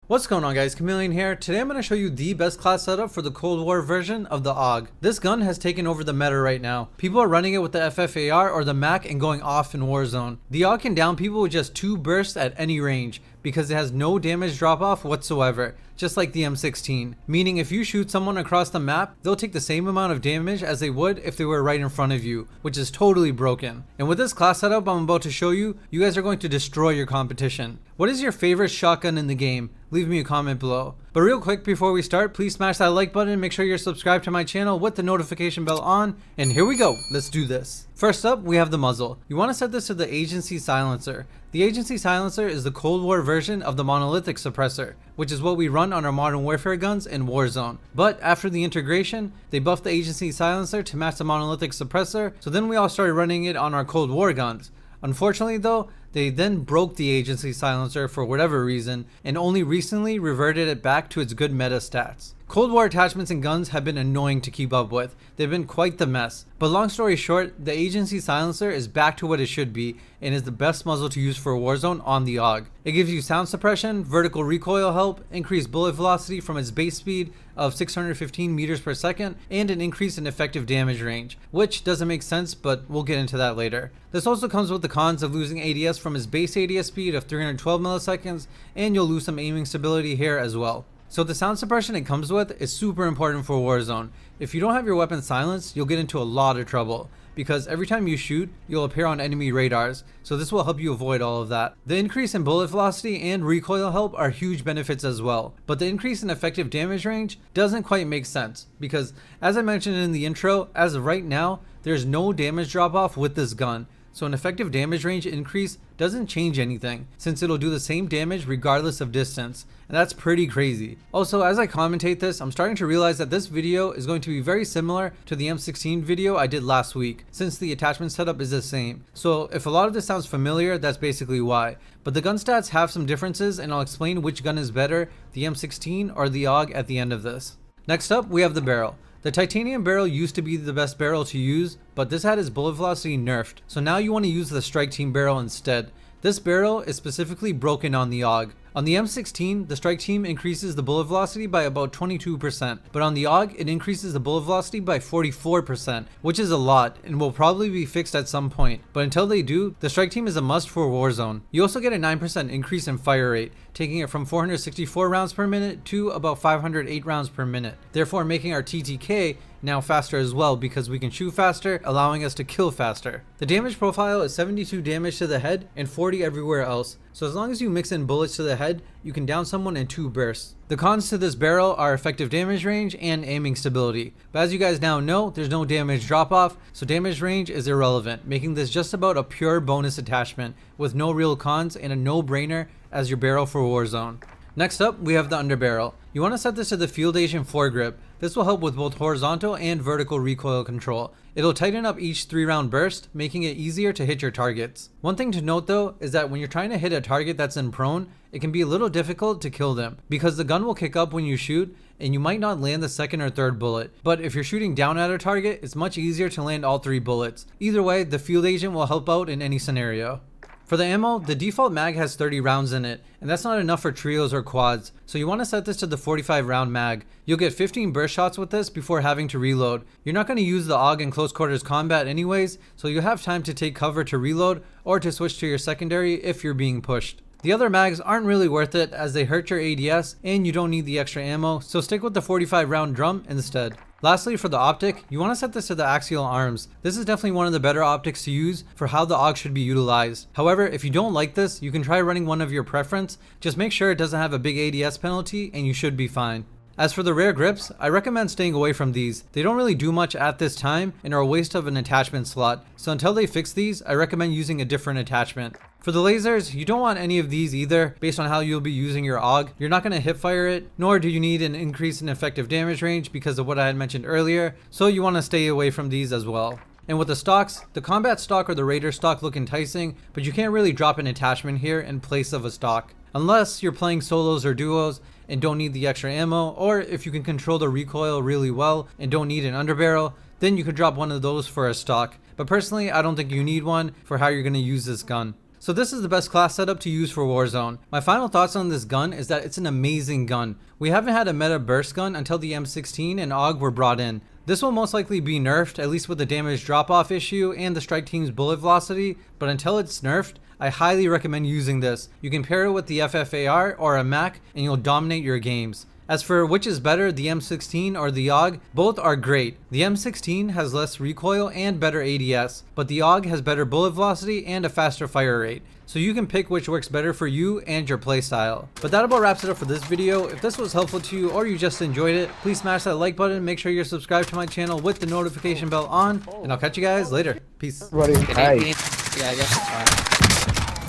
What's going on, guys? Chameleon here. Today I'm going to show you the best class setup for the Cold War version of the AUG. This gun has taken over the meta right now. People are running it with the FFAR or the MAC and going off in Warzone. The AUG can down people with just 2 bursts at any range because it has no damage drop off whatsoever, just like the M16. Meaning if you shoot someone across the map, they'll take the same amount of damage as they would if they were right in front of you, which is totally broken. And with this class setup I'm about to show you, you guys are going to destroy your competition. What is your favorite shotgun in the game? Leave me a comment below. But real quick before we start, please smash that like button, make sure you're subscribed to my channel with the notification bell on, and here we go, let's do this. First up, we have the muzzle. You want to set this to the agency silencer. The agency silencer is the Cold War version of the monolithic suppressor, which is what we run on our Modern Warfare guns in Warzone. But after the integration, they buffed the agency silencer to match the monolithic suppressor, so then we all started running it on our Cold War guns. Unfortunately though, they then broke the agency silencer for whatever reason and only recently reverted it back to its good meta stats. Cold War attachments and guns have been annoying to keep up with. They've been quite the mess. But long story short, the agency silencer is back to what it should be and is the best muzzle to use for Warzone on the AUG. It gives you sound suppression, vertical recoil help, increased bullet velocity from its base speed of 615 meters per second, and an increase in effective damage range, which doesn't make sense, but we'll get into that later. This also comes with the cons of losing ADS from its base ADS speed of 312 milliseconds, and you'll lose some aiming stability here as well. So the sound suppression it comes with is super important for Warzone. If you don't have your weapon silenced, you'll get into a lot of trouble, because every time you shoot, you'll appear on enemy radars, so this will help you avoid all of that. The increase in bullet velocity and recoil help are huge benefits as well, but the increase in effective damage range doesn't quite make sense, because as I mentioned in the intro, as of right now, there's no damage drop off with this gun. So an effective damage range increase doesn't change anything, since it'll do the same damage regardless of distance, and that's pretty crazy. Also, as I commentate this, I'm starting to realize that this video is going to be very similar to the M16 video I did last week, since the attachment setup is the same. So if a lot of this sounds familiar, that's basically why. But the gun stats have some differences, and I'll explain which gun is better, the M16 or the AUG, at the end of this. Next up, we have the barrel. The titanium barrel used to be the best barrel to use, but this had its bullet velocity nerfed, so now you want to use the strike team barrel instead. This barrel is specifically broken on the AUG. On the M16, the strike team increases the bullet velocity by about 22%, but on the AUG, it increases the bullet velocity by 44%, which is a lot and will probably be fixed at some point. But until they do, the strike team is a must for Warzone. You also get a 9% increase in fire rate, taking it from 464 rounds per minute to about 508 rounds per minute, therefore making our TTK now faster as well, because we can shoot faster, allowing us to kill faster. The damage profile is 72 damage to the head and 40 everywhere else, so as long as you mix in bullets to the head, you can down someone in 2 bursts. The cons to this barrel are effective damage range and aiming stability, but as you guys now know, there's no damage drop off, so damage range is irrelevant, making this just about a pure bonus attachment with no real cons and a no-brainer as your barrel for Warzone. Next up, we have the underbarrel. You want to set this to the Field Agent foregrip. This will help with both horizontal and vertical recoil control. It'll tighten up each 3-round burst, making it easier to hit your targets. One thing to note though is that when you're trying to hit a target that's in prone, it can be a little difficult to kill them, because the gun will kick up when you shoot and you might not land the second or third bullet. But if you're shooting down at a target, it's much easier to land all 3 bullets. Either way, the Field Agent will help out in any scenario. For the ammo, the default mag has 30 rounds in it, and that's not enough for trios or quads, so you want to set this to the 45 round mag. You'll get 15 burst shots with this before having to reload. You're not going to use the AUG in close quarters combat anyways, so you'll have time to take cover to reload or to switch to your secondary if you're being pushed. The other mags aren't really worth it as they hurt your ADS and you don't need the extra ammo, so stick with the 45 round drum instead. Lastly, for the optic, you want to set this to the axial arms. This is definitely one of the better optics to use for how the AUG should be utilized. However, if you don't like this, you can try running one of your preference. Just make sure it doesn't have a big ADS penalty and you should be fine. As for the rear grips, I recommend staying away from these. They don't really do much at this time and are a waste of an attachment slot. So until they fix these, I recommend using a different attachment. For the lasers, you don't want any of these either, based on how you'll be using your AUG. You're not going to hip fire it, nor do you need an increase in effective damage range because of what I had mentioned earlier, so you want to stay away from these as well. And with the stocks, the combat stock or the raider stock look enticing, but you can't really drop an attachment here in place of a stock. Unless you're playing solos or duos and don't need the extra ammo, or if you can control the recoil really well and don't need an underbarrel, then you could drop one of those for a stock. But personally, I don't think you need one for how you're going to use this gun. So this is the best class setup to use for Warzone. My final thoughts on this gun is that it's an amazing gun. We haven't had a meta burst gun until the M16 and AUG were brought in. This will most likely be nerfed, at least with the damage drop-off issue and the strike team's bullet velocity, but until it's nerfed, I highly recommend using this. You can pair it with the FFAR or a MAC and you'll dominate your games. As for which is better, the M16 or the AUG, both are great. The M16 has less recoil and better ADS, but the AUG has better bullet velocity and a faster fire rate. So you can pick which works better for you and your playstyle. But that about wraps it up for this video. If this was helpful to you or you just enjoyed it, please smash that like button, make sure you're subscribed to my channel with the notification bell on, and I'll catch you guys later. Peace. Running. Hey. Yeah, I guess.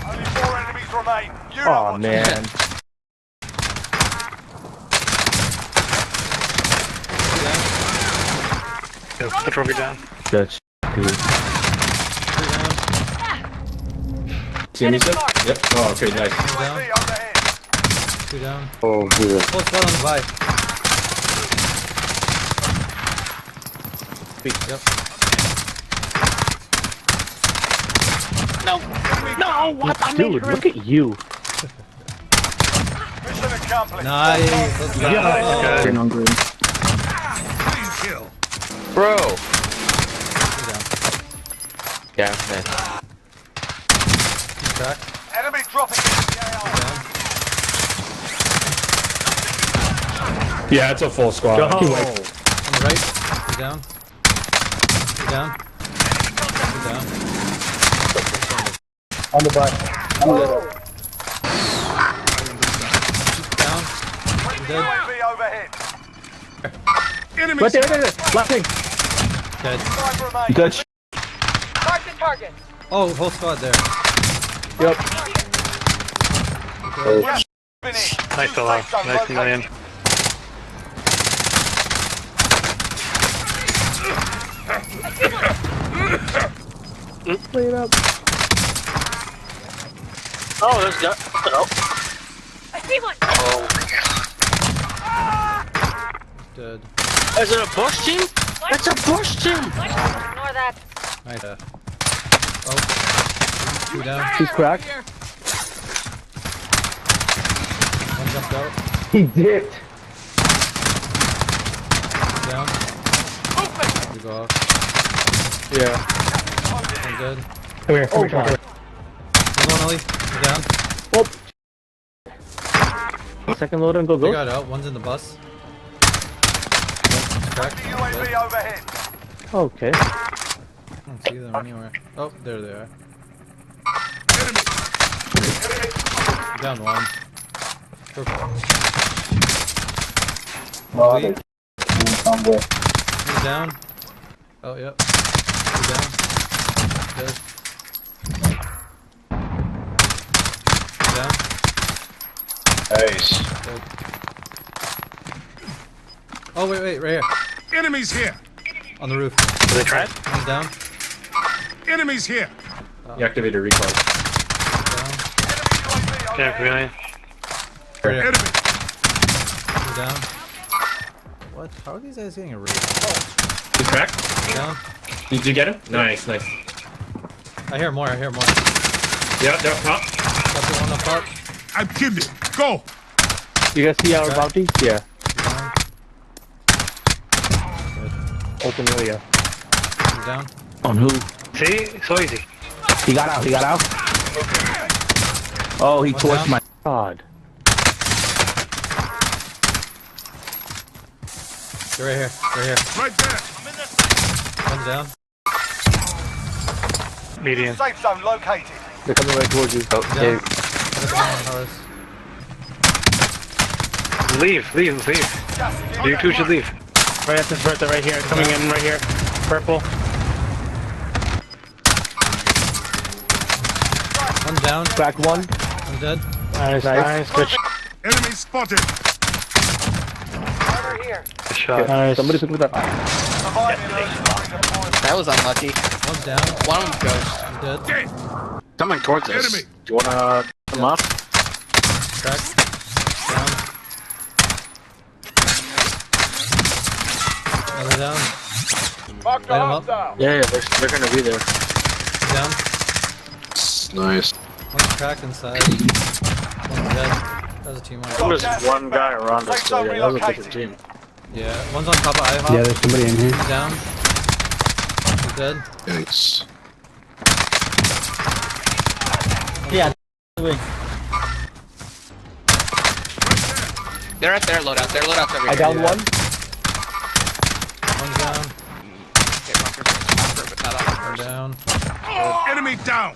Only 4 enemies remain. You know Oh what man. Put the trophy down. Good dude. See any stuff? Yep. Oh, okay, nice. UAV overhead. 2 down. Oh dear. Full squad on the buy. Yep. No, what? Dude, look at you. Mission accomplished. Nice. Let's go. Good. Green on green. Clean kill. Bro. 2 down. Yeah, man. Crack. Enemy dropping into the AO. Down. Yeah, it's a full squad. Go. On the right. 2 down. 2 down. 2 down. On the butt. Down. Dead. UAV overhead. Right there. Laughing. Dead. 5 remain. Good. Mark the target. Oh, whole squad there. Yep. Yes. Finish. Nice to love. Nice Chameleon. Play it up. Oh, there's got. Oh. I see one. Oh. Dead. Is it a bush team? It's a bush team. Ignore that. Right. Oh. 2 down. He's cracked. 1 jumped out. He dipped. 2 down. You go off. Yeah. 1 dead. Come here. Come here. Another one, Ellie. 2 down. Second load and go. They got out. 1's in the bus. Cracked. UAV Dead. overhead. Okay. I don't see them anywhere. Oh, there they are. Down 1. Purple. Elite. He's down. Oh, yep. He's down. Dead. Down. Nice. Dead. Oh, wait, right here. Enemies here. On the roof. Are they trying? He's down. Enemies here. You activated recall. Down. Okay, Chameleon. Right here. Enemy. He's down. What? How are these guys getting a raid? He's cracked. Down. Did you get him? Nice, nice. I hear more. Yeah, top. Got the one up top. I'm kidding. Go. You guys see our bounties? Yeah. Down. Good. Open area. He's down. On who? See? So easy. He got out. He got out. Oh, he One torched down. my god. They're right here. Right here. Right there. 1's down. Median. Safe zone located. They're coming right towards you. Oh, Down. Got the one on Horace. Leave. You two should leave. Right at this birthday right here, coming in right here. Purple. 1's down. Cracked one. 1's dead. Nice. Good, Enemy spotted. Over here. Good shot. nice. Somebody pick it up. That was unlucky. 1's down. One of them goes. He's dead. Dead. Coming towards us. Enemy. Do you wanna come up? Cracked. Down. Another down. Mark the Light 'em up. hostile. Yeah, they're gonna be there. Down. Nice. One's cracked inside. One's dead. That was a team one. There was one guy around us, so yeah, that was a different team. Yeah, one's on top of IHOP. Yeah, there's somebody in here. He's down. He's dead. Yikes. They're right there, loadout. They're loadouts over here. I downed one. One's down. Okay, marker, but not on One first. down. Enemy down.